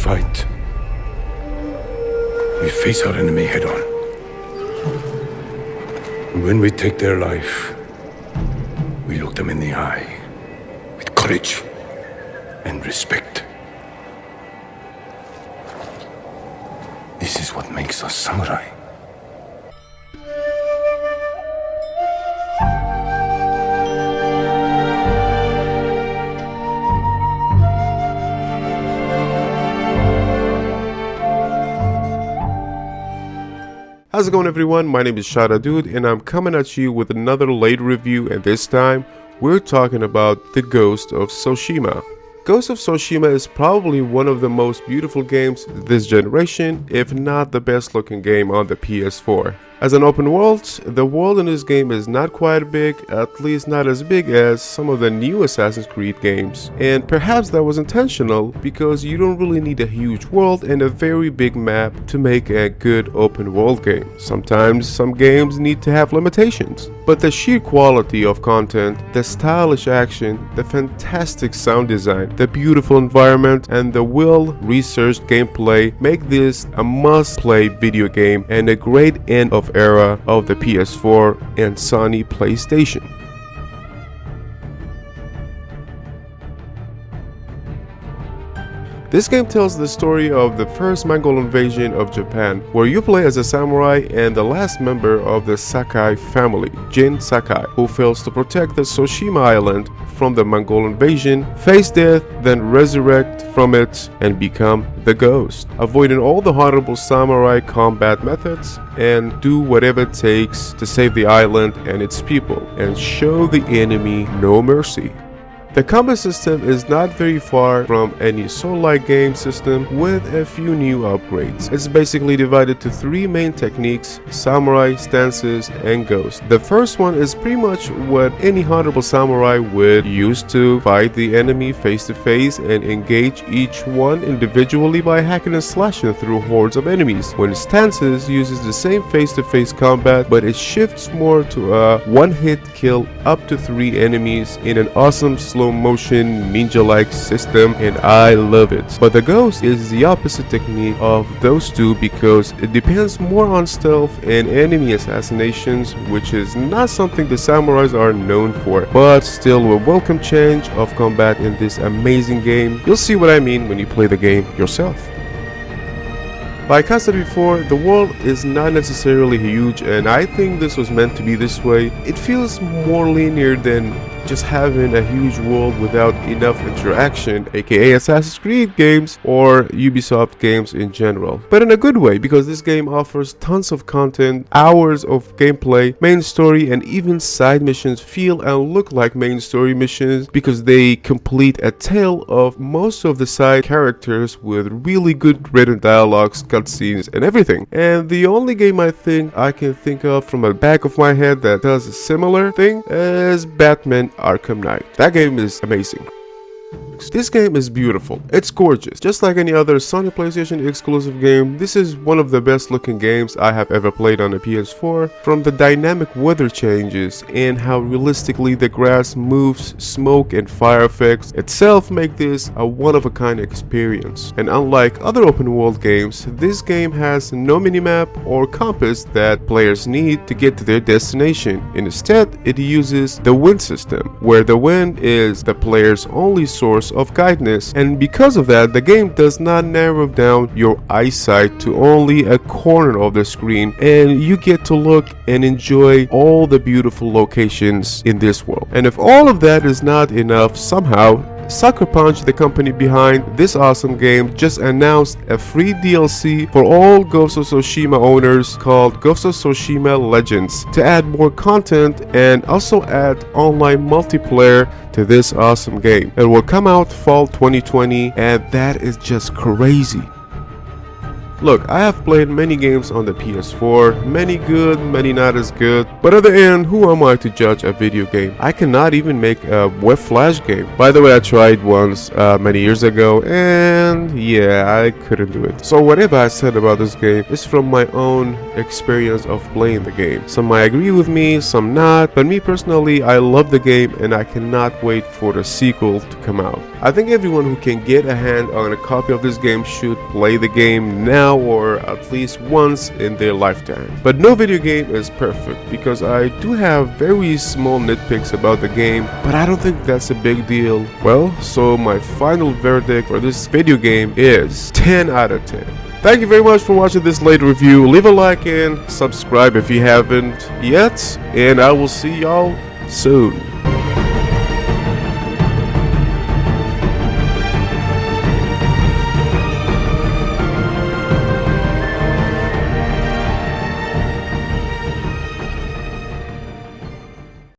fight, we face our enemy head on. And when we take their life, we look them in the eye with courage and respect. This is what makes us samurai. How's it going, everyone? My name is Shada Dude and I'm coming at you with another late review, and this time we're talking about the Ghost of Tsushima. Ghost of Tsushima is probably one of the most beautiful games this generation, if not the best looking game on the PS4. As an open world, the world in this game is not quite big, at least not as big as some of the new Assassin's Creed games. And perhaps that was intentional, because you don't really need a huge world and a very big map to make a good open world game. Sometimes some games need to have limitations. But the sheer quality of content, the stylish action, the fantastic sound design, the beautiful environment, and the well-researched gameplay make this a must-play video game and a great end of era of the PS4 and Sony PlayStation. This game tells the story of the first Mongol invasion of Japan, where you play as a samurai and the last member of the Sakai family, Jin Sakai, who fails to protect the Tsushima island from the Mongol invasion, face death, then resurrect from it and become the Ghost, avoiding all the horrible samurai combat methods and do whatever it takes to save the island and its people and show the enemy no mercy. The combat system is not very far from any Soul-like game system, with a few new upgrades. It's basically divided to three main techniques: samurai, stances, and ghost. The first one is pretty much what any honorable samurai would use to fight the enemy face to face and engage each one individually by hacking and slashing through hordes of enemies. When stances uses the same face to face combat, but it shifts more to a one-hit kill up to 3 enemies in an awesome slow motion ninja-like system, and I love it. But the Ghost is the opposite technique of those two, because it depends more on stealth and enemy assassinations, which is not something the samurais are known for, but still a welcome change of combat in this amazing game. You'll see what I mean when you play the game yourself. Like I said before, the world is not necessarily huge, and I think this was meant to be this way. It feels more linear than just having a huge world without enough interaction, aka Assassin's Creed games or Ubisoft games in general. But in a good way, because this game offers tons of content, hours of gameplay, main story, and even side missions feel and look like main story missions, because they complete a tale of most of the side characters with really good written dialogues, cutscenes, and everything. And the only game I think I can think of from the back of my head that does a similar thing is Batman Arkham Knight. That game is amazing. This game is beautiful. It's gorgeous. Just like any other Sony PlayStation exclusive game, this is one of the best looking games I have ever played on the PS4. From the dynamic weather changes and how realistically the grass moves, smoke and fire effects itself make this a one-of-a-kind experience. And unlike other open world games, this game has no minimap or compass that players need to get to their destination. Instead, it uses the wind system, where the wind is the player's only source of guidance, and because of that, the game does not narrow down your eyesight to only a corner of the screen, and you get to look and enjoy all the beautiful locations in this world. And if all of that is not enough, somehow Sucker Punch, the company behind this awesome game, just announced a free DLC for all Ghost of Tsushima owners called Ghost of Tsushima Legends, to add more content and also add online multiplayer to this awesome game. It will come out fall 2020, and that is just crazy. Look, I have played many games on the PS4, many good, many not as good, but at the end, who am I to judge a video game? I cannot even make a web flash game. By the way, I tried once many years ago, and yeah, I couldn't do it. So whatever I said about this game is from my own experience of playing the game. Some might agree with me, some not, but me personally, I love the game and I cannot wait for the sequel to come out. I think everyone who can get a hand on a copy of this game should play the game now or at least once in their lifetime. But no video game is perfect because I do have very small nitpicks about the game, but I don't think that's a big deal. Well, so my final verdict for this video game is 10 out of 10. Thank you very much for watching this late review. Leave a like and subscribe if you haven't yet, and I will see y'all soon.